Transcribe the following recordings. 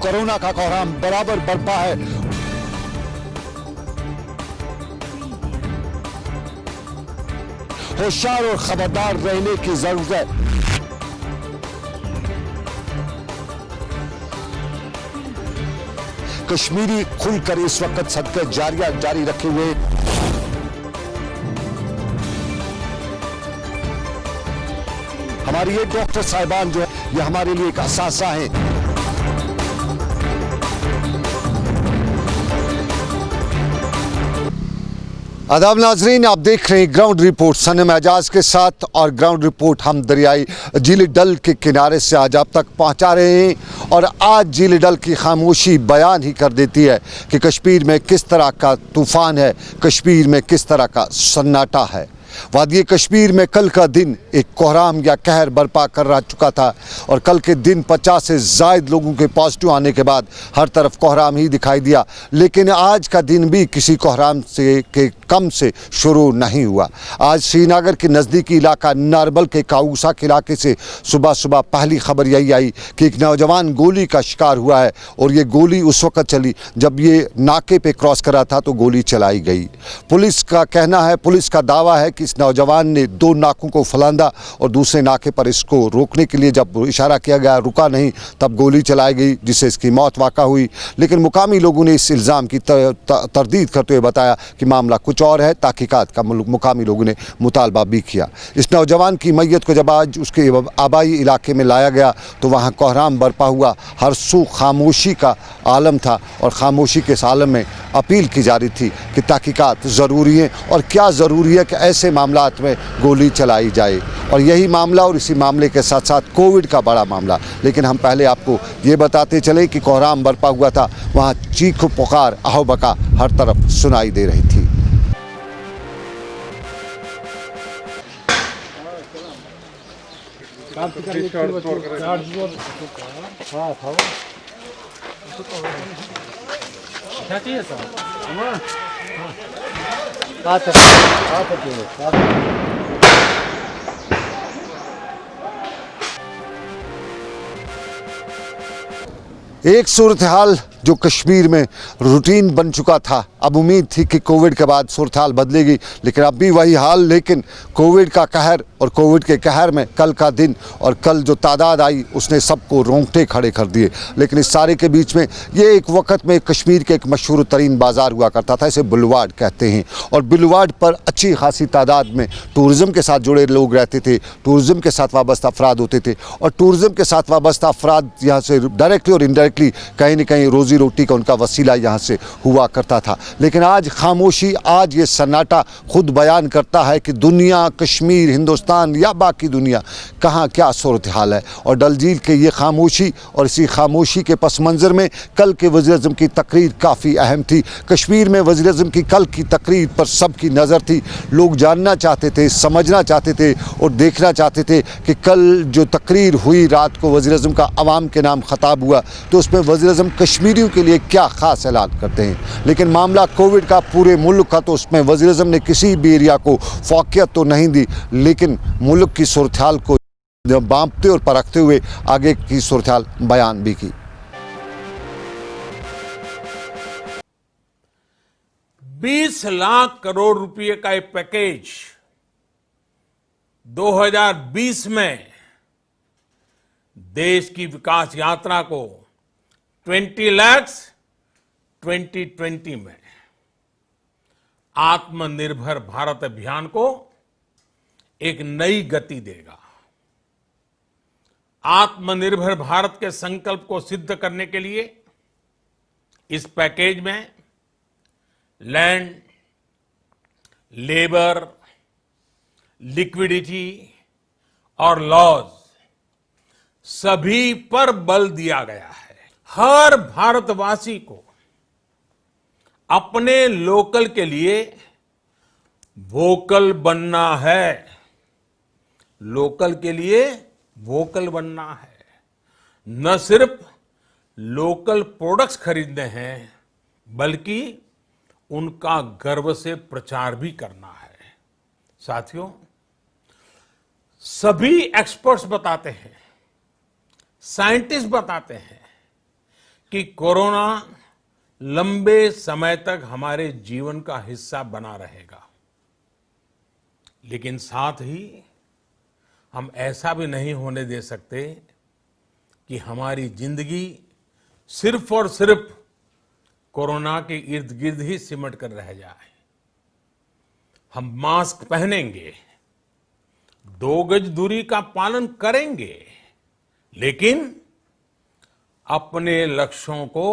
Corona का कोहराम बराबर बरपा है। होशियार और खबरदार रहने की जरूरत है। कश्मीरी खुलकर इस वक्त सदके जारिया जारी रखे हुए। हमारी ये डॉक्टर साहिबान जो है ये हमारे लिए एक असासा है। आदाब नाजरीन, आप देख रहे हैं ग्राउंड रिपोर्ट सनम एजाज के साथ। और ग्राउंड रिपोर्ट हम दरियाई झील डल के किनारे से आज आप तक पहुंचा रहे हैं। और आज झील डल की खामोशी बयान ही कर देती है कि कश्मीर में किस तरह का तूफान है, कश्मीर में किस तरह का सन्नाटा है। वादी कश्मीर में कल का दिन एक कोहराम या कहर बर्पा कर रह चुका था। और कल के दिन 50 से ज़ायद लोगों के पॉजिटिव आने के बाद हर तरफ कोहराम ही दिखाई दिया। लेकिन आज का दिन भी किसी कोहराम से के कम से शुरू नहीं हुआ। आज श्रीनगर के नज़दीकी इलाका नारबल के काऊसा के इलाके से सुबह सुबह पहली खबर यही आई कि एक नौजवान गोली का शिकार हुआ है। और ये गोली उस वक़्त चली जब ये नाके पे क्रॉस कर रहा था तो गोली चलाई गई। पुलिस का कहना है, पुलिस का दावा है कि इस नौजवान ने 2 नाकों को फलांदा और दूसरे नाके पर इसको रोकने के लिए जब इशारा किया गया, रुका नहीं, तब गोली चलाई गई जिससे इसकी मौत वाक़ा हुई। लेकिन मुकामी लोगों ने इस इल्ज़ाम की तरदीद करते हुए बताया कि मामला कुछ और है। तहकीकात का मुकामी लोगों ने मुतालबा भी किया। इस नौजवान की मैयत को जब आज उसके आबाई इलाके में लाया गया तो वहाँ कोहराम बरपा हुआ। हर सू खामोशी का आलम था और ख़ामोशी के इस आलम में अपील की जा रही थी कि तहकीकात ज़रूरी है और क्या ज़रूरी है कि ऐसे मामलात में गोली चलाई जाए। और यही मामला और इसी मामले के साथ साथ कोविड का बड़ा मामला। लेकिन हम पहले आपको ये बताते चले कि कोहराम बरपा हुआ था, वहाँ चीख पुकार आहो बका हर तरफ सुनाई दे रही थी। एक सूरत हाल जो कश्मीर में रूटीन बन चुका था। अब उम्मीद थी कि कोविड के बाद सूरत हाल बदलेगी, लेकिन अब भी वही हाल। लेकिन कोविड का कहर और कोविड के कहर में कल का दिन और कल जो तादाद आई उसने सबको रोंगटे खड़े कर दिए। लेकिन इस सारे के बीच में ये एक वक्त में कश्मीर के एक मशहूर तरीन बाज़ार हुआ करता था, इसे बुलवाड कहते हैं। और बुलवाड पर अच्छी खासी तादाद में टूरिज़म के साथ जुड़े लोग रहते थे, टूरिज़म के साथ वाबस्ता अफराद होते थे। और टूरिज़म के साथ वाबस्ता अफराद यहाँ से डायरेक्टली और इनडायरेक्टली कहीं न कहीं रोज़ी रोटी का उनका वसीला यहाँ से हुआ करता था। लेकिन आज खामोशी, आज ये सन्नाटा खुद बयान करता है कि दुनिया, कश्मीर, हिंदुस्तान या बाकी दुनिया कहाँ क्या सूरत हाल है। और डल झील के ये खामोशी और इसी खामोशी के पस मंज़र में कल के वज़ीर-ए-आज़म की तकरीर काफ़ी अहम थी। कश्मीर में वज़ीर-ए-आज़म की कल की तकरीर पर सबकी नज़र थी। लोग जानना चाहते थे, समझना चाहते थे और देखना चाहते थे कि कल जो तकरीर हुई रात को वज़ीर-ए-आज़म का अवाम के नाम ख़ताब हुआ तो उसमें वज़ीर-ए-आज़म कश्मीरियों के लिए क्या ख़ास ऐलान करते हैं। लेकिन मामला कोविड का पूरे मुल्क का, तो उसमें वज़ीर-ए-आज़म ने किसी भी एरिया को फ़ौक़ियत तो नहीं दी, लेकिन मुल्क की सूरत हाल को बांपते और परखते हुए आगे की सूरत हाल बयान भी की। 20 लाख करोड़ रुपए का एक पैकेज 2020 में देश की विकास यात्रा को 20 लाख 2020 में आत्मनिर्भर भारत अभियान को एक नई गति देगा। आत्मनिर्भर भारत के संकल्प को सिद्ध करने के लिए इस पैकेज में लैंड, लेबर, लिक्विडिटी और लॉज सभी पर बल दिया गया है। हर भारतवासी को अपने लोकल के लिए वोकल बनना है। लोकल के लिए वोकल बनना है। न सिर्फ लोकल प्रोडक्ट्स खरीदने हैं बल्कि उनका गर्व से प्रचार भी करना है। साथियों, सभी एक्सपर्ट्स बताते हैं, साइंटिस्ट बताते हैं कि कोरोना लंबे समय तक हमारे जीवन का हिस्सा बना रहेगा, लेकिन साथ ही हम ऐसा भी नहीं होने दे सकते कि हमारी जिंदगी सिर्फ और सिर्फ कोरोना के इर्द गिर्द ही सिमट कर रह जाए। हम मास्क पहनेंगे, 2 गज दूरी का पालन करेंगे, लेकिन अपने लक्ष्यों को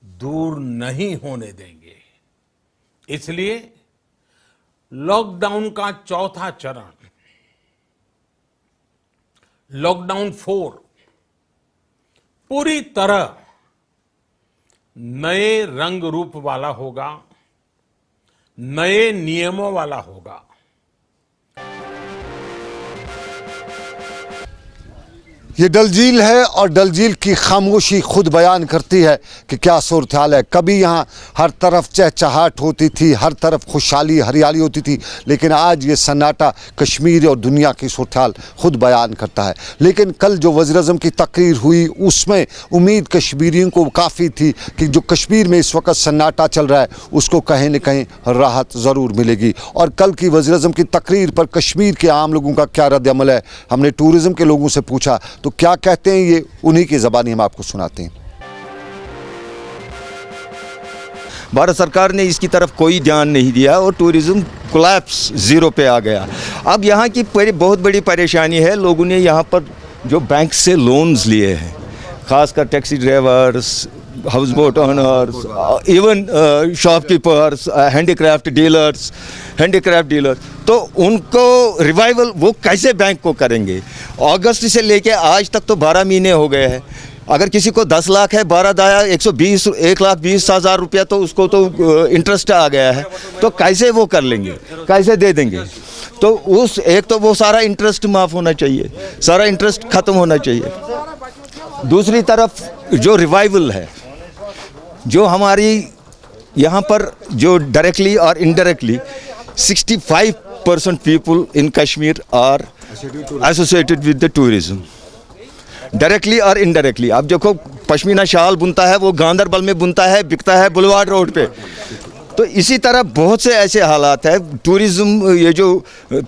दूर नहीं होने देंगे। इसलिए लॉकडाउन का चौथा चरण, लॉकडाउन 4, पूरी तरह नए रंग रूप वाला होगा, नए नियमों वाला होगा। ये डल झील है और डल झील की खामोशी खुद बयान करती है कि क्या सूरत हाल है। कभी यहाँ हर तरफ चहचहाट होती थी, हर तरफ खुशहाली हरियाली होती थी, लेकिन आज ये सन्नाटा कश्मीर और दुनिया की सूरत हाल खुद बयान करता है। लेकिन कल जो वज़ीर-ए-आज़म की तकरीर हुई उसमें उम्मीद कश्मीरियों को काफ़ी थी कि जो कश्मीर में इस वक्त सन्नाटा चल रहा है उसको कहीं न कहीं राहत ज़रूर मिलेगी। और कल की वज़ीर-ए-आज़म की तकरीर पर कश्मीर के आम लोगों का क्या रद्द-ए-अमल है, हमने टूरिज़्म के लोगों से पूछा तो क्या कहते हैं, ये उन्हीं की ज़बानी हम आपको सुनाते हैं। भारत सरकार ने इसकी तरफ कोई ध्यान नहीं दिया और टूरिज़्म कोलैप्स ज़ीरो पे आ गया। अब यहाँ की बहुत बड़ी परेशानी है, लोगों ने यहाँ पर जो बैंक से लोन्स लिए हैं, खासकर taxi drivers, house boat owners, even shopkeepers, handicraft dealers, तो उनको रिवाइवल वो कैसे बैंक को करेंगे। अगस्त से लेके आज तक तो 12 महीने हो गए हैं। अगर किसी को 10 लाख है, 12 दाया 1,20,000 रुपया तो उसको तो इंटरेस्ट आ गया है, तो कैसे वो कर लेंगे, कैसे दे देंगे। तो उस एक तो वो सारा इंटरेस्ट माफ़ होना चाहिए, सारा इंटरेस्ट ख़त्म होना चाहिए। दूसरी तरफ जो रिवाइवल है, जो हमारी यहाँ पर जो डायरेक्टली और indirectly 65% people in Kashmir are associated with the tourism, directly और इनडायरेक्टली। अब देखो पश्मीना शाल बुनता है, वो गांधरबल में बुनता है, बिकता है बुलवाड रोड पे। तो इसी तरह बहुत से ऐसे हालात है। टूरिज्म, ये जो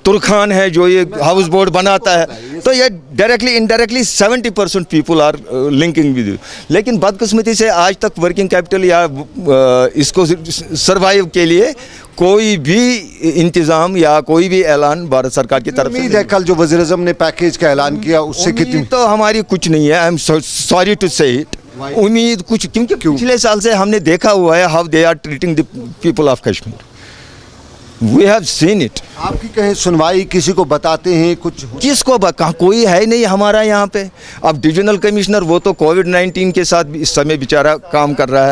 तुर्खान है जो ये हाउस बोट बनाता है, तो ये directly indirectly 70% people are linking with you. लेकिन बदकिस्मती से आज तक वर्किंग कैपिटल या इसको सर्वाइव के लिए कोई भी इंतजाम या कोई भी ऐलान भारत सरकार की तरफ से उम्मीद है कल जो वज़ीर-ए-आज़म ने पैकेज का ऐलान किया उससे कितनी तो हमारी कुछ नहीं है। आई एम सॉरी टू से इट। उम्मीद कुछ, क्योंकि पिछले साल से हमने देखा हुआ है how they are treating the people of Kashmir. We have seen it. आपकी कहीं सुनवाई किसी को बताते हैं कुछ? किसको कहाँ कोई है नहीं हमारा यहाँ पे। अब डिविजनल कमिश्नर वो तो कोविड-19 के साथ इस समय बेचारा काम कर रहा है।